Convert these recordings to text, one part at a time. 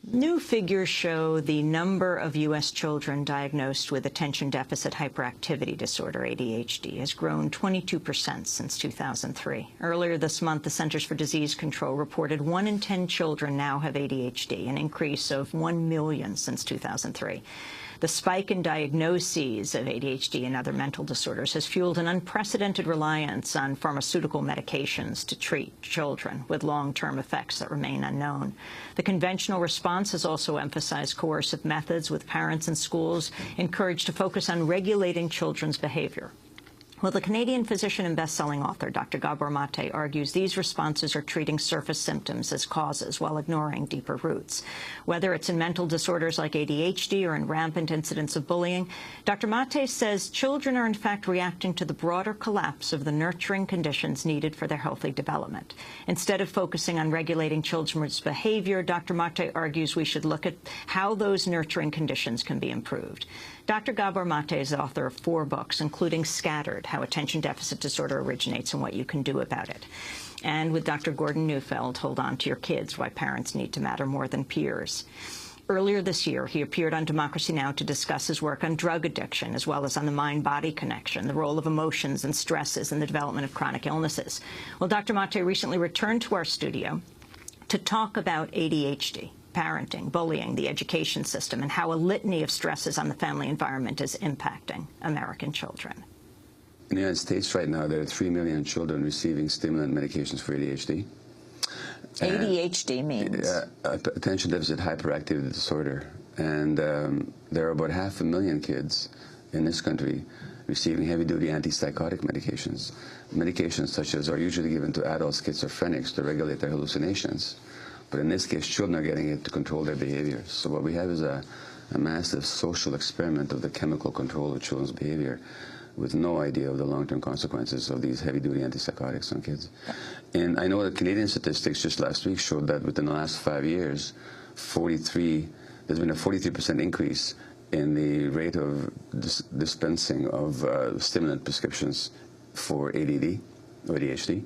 New figures show the number of U.S. children diagnosed with attention deficit hyperactivity disorder, ADHD, has grown 22% since 2003. Earlier this month, the Centers for Disease Control reported 1 in 10 children now have ADHD, an increase of 1 million since 2003. The spike in diagnoses of ADHD and other mental disorders has fueled an unprecedented reliance on pharmaceutical medications to treat children with long-term effects that remain unknown. The conventional response has also emphasized coercive methods, with parents and schools encouraged to focus on regulating children's behavior. Well, the Canadian physician and best-selling author, Dr. Gabor Maté, argues these responses are treating surface symptoms as causes while ignoring deeper roots. Whether it's in mental disorders like ADHD or in rampant incidents of bullying, Dr. Maté says children are in fact reacting to the broader collapse of the nurturing conditions needed for their healthy development. Instead of focusing on regulating children's behavior, Dr. Maté argues we should look at how those nurturing conditions can be improved. Dr. Gabor Maté is the author of 4 books, including Scattered, How Attention Deficit Disorder Originates and What You Can Do About It. And with Dr. Gordon Neufeld, Hold On to Your Kids, Why Parents Need to Matter More Than Peers. Earlier this year, he appeared on Democracy Now! To discuss his work on drug addiction, as well as on the mind-body connection, the role of emotions and stresses in the development of chronic illnesses. Well, Dr. Maté recently returned to our studio to talk about ADHD, parenting, bullying, the education system, and how a litany of stresses on the family environment is impacting American children. In the United States right now, there are 3 million children receiving stimulant medications for ADHD. ADHD means? Attention deficit hyperactivity disorder. And there are about 500,000 kids in this country receiving heavy-duty antipsychotic medications. Medications such as are usually given to adult schizophrenics to regulate their hallucinations. But in this case, children are getting it to control their behaviors. So what we have is a massive social experiment of the chemical control of children's behavior, with no idea of the long-term consequences of these heavy-duty antipsychotics on kids. And I know that Canadian statistics just last week showed that within the last 5 years, there's been a 43% increase in the rate of dispensing of stimulant prescriptions for ADD or ADHD.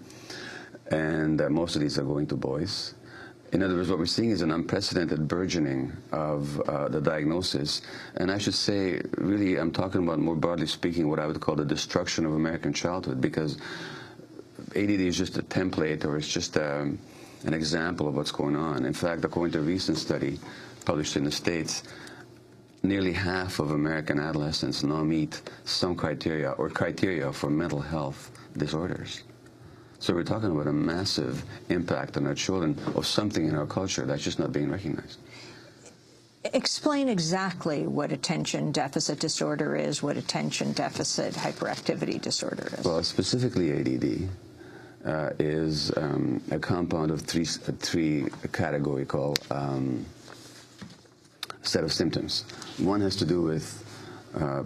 And most of these are going to boys. In other words, what we're seeing is an unprecedented burgeoning of the diagnosis. And I should say, really, I'm talking about, more broadly speaking, what I would call the destruction of American childhood, because ADD is just a template, or it's just an example of what's going on. In fact, according to a recent study published in the States, nearly half of American adolescents now meet some criteria for mental health disorders. So we're talking about a massive impact on our children of something in our culture that's just not being recognized. Explain exactly what attention deficit disorder is, what attention deficit hyperactivity disorder is. Well, specifically ADD is a compound of three category called set of symptoms. One has to do with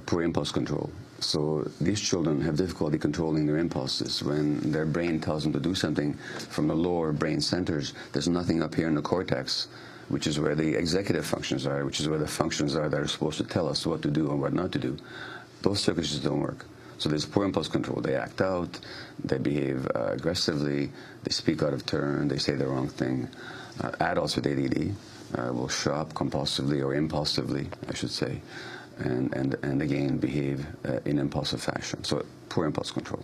poor impulse control. So these children have difficulty controlling their impulses. When their brain tells them to do something from the lower brain centers, there's nothing up here in the cortex, which is where the executive functions are, which is where the functions are that are supposed to tell us what to do and what not to do. Those circuits just don't work. So there's poor impulse control. They act out, they behave aggressively, they speak out of turn, they say the wrong thing. Adults with ADD will shop compulsively or impulsively, I should say, and again behave in impulsive fashion. So poor impulse control.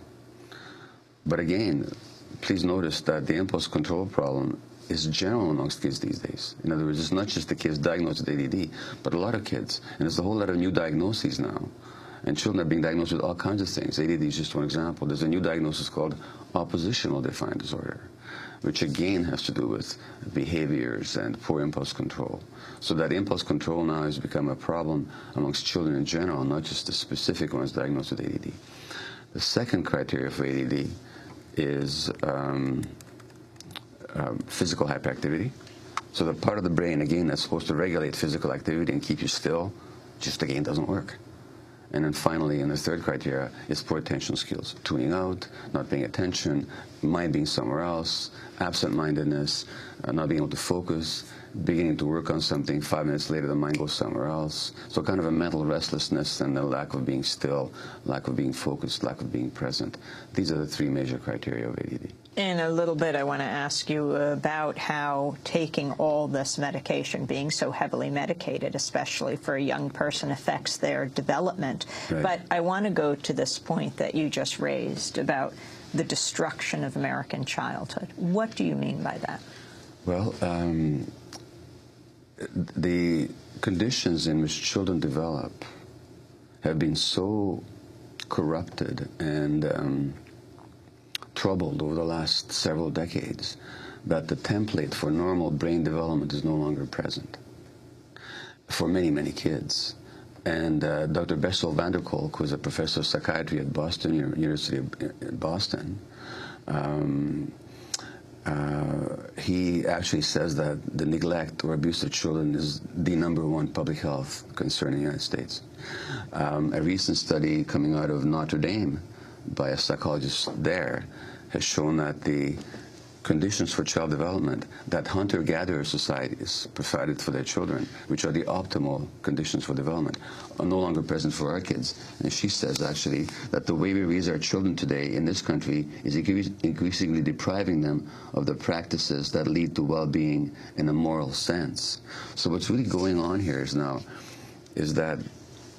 But again, please notice that the impulse control problem is general amongst kids these days. In other words, it's not just the kids diagnosed with ADD, but a lot of kids. And there's a whole lot of new diagnoses now. And children are being diagnosed with all kinds of things. ADD is just one example. There's a new diagnosis called oppositional defiant disorder, which again has to do with behaviors and poor impulse control. So that impulse control now has become a problem amongst children in general, not just the specific ones diagnosed with ADD. The second criteria for ADD is physical hyperactivity. So the part of the brain, again, that's supposed to regulate physical activity and keep you still, just again doesn't work. And then finally, in the third criteria, is poor attention skills. Tuning out, not paying attention, mind being somewhere else, absent-mindedness, not being able to focus, beginning to work on something, 5 minutes later the mind goes somewhere else. So kind of a mental restlessness and a lack of being still, lack of being focused, lack of being present. These are the 3 major criteria of ADD. In a little bit, I want to ask you about how taking all this medication, being so heavily medicated, especially for a young person, affects their development. Right. But I want to go to this point that you just raised about the destruction of American childhood. What do you mean by that? Well, the conditions in which children develop have been so corrupted and troubled over the last several decades that the template for normal brain development is no longer present for many, many kids. And Dr. Bessel van der Kolk, who is a professor of psychiatry at Boston University of Boston, he actually says that the neglect or abuse of children is the #1 public health concern in the United States. A recent study coming out of Notre Dame by a psychologist there has shown that the conditions for child development that hunter-gatherer societies provided for their children, which are the optimal conditions for development, are no longer present for our kids. And she says, actually, that the way we raise our children today in this country is increasingly depriving them of the practices that lead to well-being in a moral sense. So what's really going on here is that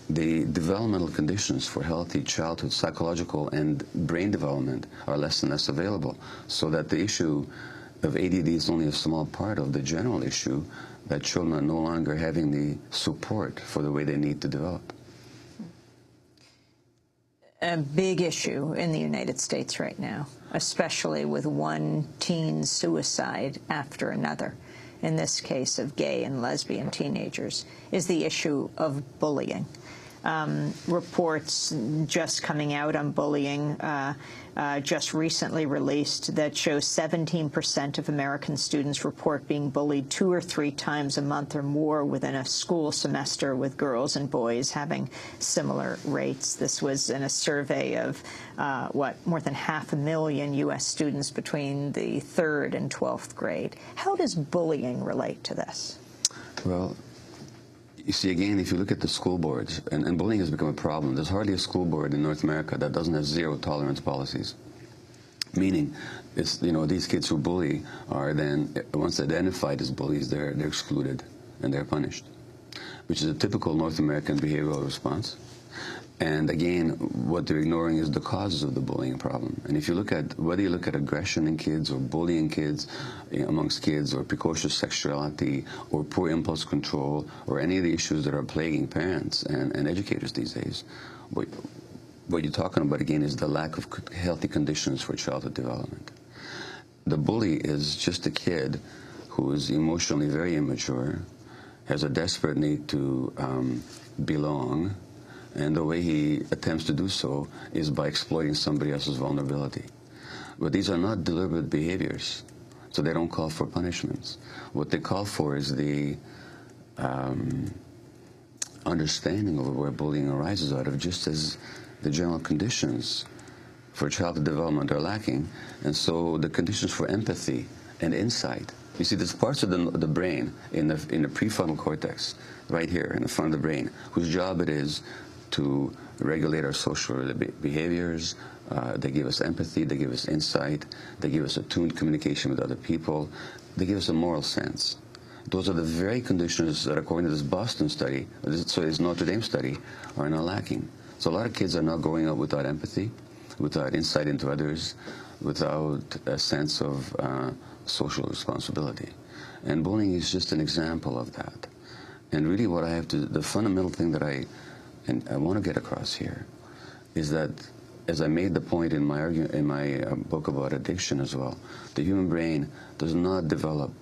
the developmental conditions for healthy childhood, psychological and brain development are less and less available, so that the issue of ADD is only a small part of the general issue that children are no longer having the support for the way they need to develop. A big issue in the United States right now, especially with one teen suicide after another, in this case of gay and lesbian teenagers, is the issue of bullying. Reports just coming out on bullying just recently released that shows 17% of American students report being bullied 2 or 3 times a month or more within a school semester, with girls and boys having similar rates. This was in a survey of, more than 500,000 U.S. students between the 3rd and 12th grade. How does bullying relate to this? Well, you see, again, if you look at the school boards, and bullying has become a problem, there's hardly a school board in North America that doesn't have zero tolerance policies. Meaning, it's, these kids who bully are then, once identified as bullies, they're excluded and they're punished, which is a typical North American behavioral response. And again, what they're ignoring is the causes of the bullying problem. And if you look at, whether you look at aggression in kids or bullying kids, amongst kids, or precocious sexuality, or poor impulse control, or any of the issues that are plaguing parents and educators these days, what you're talking about, again, is the lack of healthy conditions for childhood development. The bully is just a kid who is emotionally very immature, has a desperate need to belong, and the way he attempts to do so is by exploiting somebody else's vulnerability. But these are not deliberate behaviors, so they don't call for punishments. What they call for is the understanding of where bullying arises out of, just as the general conditions for childhood development are lacking. And so the conditions for empathy and insight. You see, there's parts of the brain in the prefrontal cortex, right here in the front of the brain, whose job it is to regulate our social behaviors. They give us empathy, they give us insight, they give us attuned communication with other people, they give us a moral sense. Those are the very conditions that, according to this Boston study, this Notre Dame study, are now lacking. So a lot of kids are now growing up without empathy, without insight into others, without a sense of social responsibility. And bullying is just an example of that. And really the fundamental thing that I want to get across here is that, as I made the point in my book about addiction as well, the human brain does not develop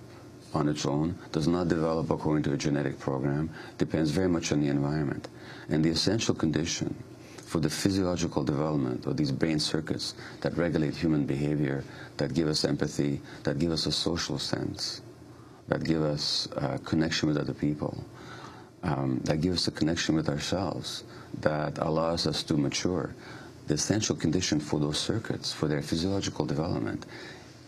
on its own, does not develop according to a genetic program, depends very much on the environment. And the essential condition for the physiological development of these brain circuits that regulate human behavior, that give us empathy, that give us a social sense, that give us connection with other people, that gives us a connection with ourselves, that allows us to mature. The essential condition for those circuits, for their physiological development,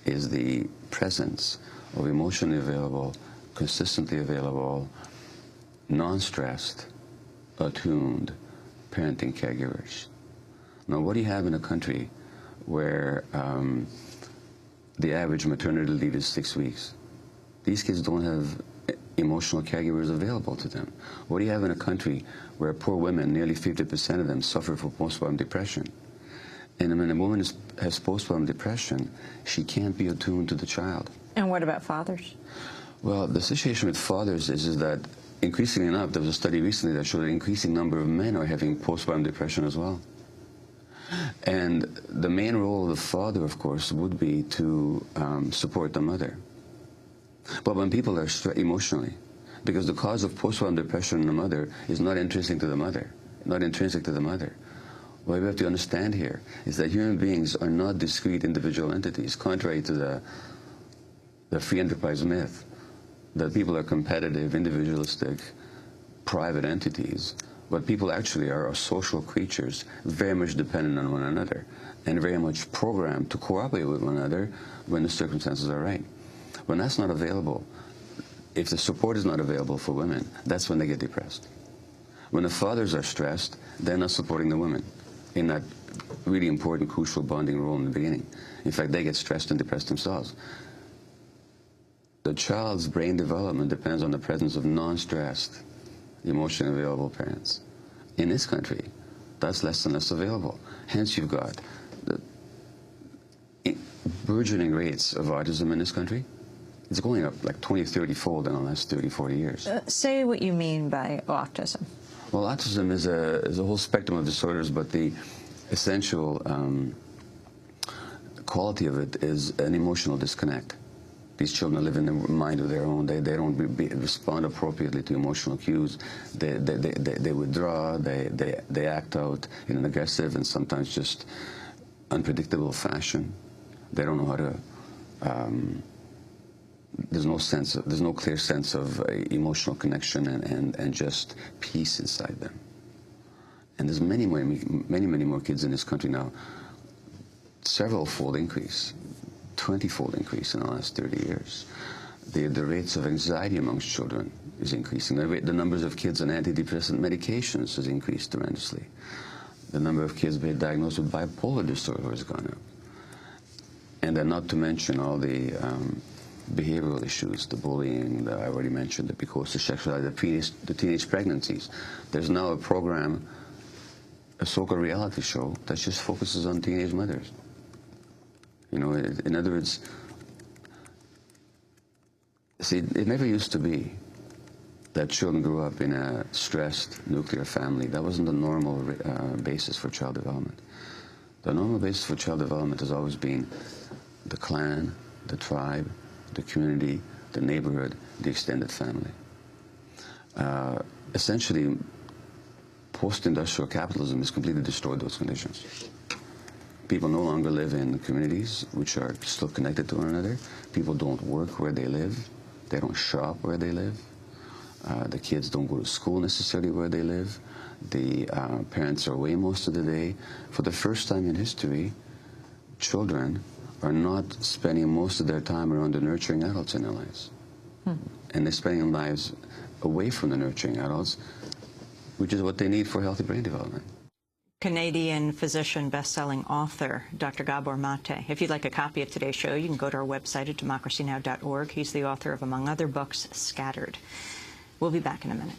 is the presence of emotionally available, consistently available, non-stressed, attuned parenting caregivers. Now, what do you have in a country where the average maternity leave is 6 weeks. These kids don't have emotional caregivers available to them. What do you have in a country where poor women, nearly 50% of them, suffer from postpartum depression? And when a woman has postpartum depression, she can't be attuned to the child. And what about fathers? Well, the situation with fathers is that, increasingly enough, there was a study recently that showed an increasing number of men are having postpartum depression as well. And the main role of the father, of course, would be to support the mother. But when people are emotionally, because the cause of postpartum depression in the mother is not intrinsic to the mother, What we have to understand here is that human beings are not discrete individual entities, contrary to the free enterprise myth, that people are competitive, individualistic, private entities. But people actually are social creatures, very much dependent on one another, and very much programmed to cooperate with one another when the circumstances are right. When that's not available, if the support is not available for women, that's when they get depressed. When the fathers are stressed, they're not supporting the women in that really important, crucial bonding role in the beginning. In fact, they get stressed and depressed themselves. The child's brain development depends on the presence of non-stressed, emotionally available parents. In this country, that's less and less available. Hence, you've got the burgeoning rates of autism in this country. It's going up like 20, 30-fold in the last 30, 40 years. Say what you mean by autism. Well, autism is a whole spectrum of disorders, but the essential quality of it is an emotional disconnect. These children live in a mind of their own. They don't respond appropriately to emotional cues. They withdraw. They act out in an aggressive and sometimes just unpredictable fashion. They don't know how to. There's no clear sense of emotional connection and just peace inside them. And there's many more kids in this country now. Several-fold increase. 20-fold increase in the last 30 years. The rates of anxiety amongst children is increasing. The numbers of kids on antidepressant medications has increased tremendously. The number of kids being diagnosed with bipolar disorder has gone up. And then not to mention all the behavioral issues, the bullying that I already mentioned, the precocious sexuality, the teenage pregnancies. There's now a program, a so-called reality show, that just focuses on teenage mothers. You know, in other words, see, it never used to be that children grew up in a stressed nuclear family. That wasn't the normal basis for child development. The normal basis for child development has always been the clan, the tribe, the community, the neighborhood, the extended family. Essentially, post-industrial capitalism has completely destroyed those conditions. People no longer live in communities which are still connected to one another. People don't work where they live. They don't shop where they live. The kids don't go to school necessarily where they live. The parents are away most of the day. For the first time in history, children are not spending most of their time around the nurturing adults in their lives. And they're spending lives away from the nurturing adults, which is what they need for healthy brain development. Canadian physician, best-selling author, Dr. Gabor Maté. If you'd like a copy of today's show, you can go to our website at democracynow.org. He's the author of, among other books, Scattered. We'll be back in a minute.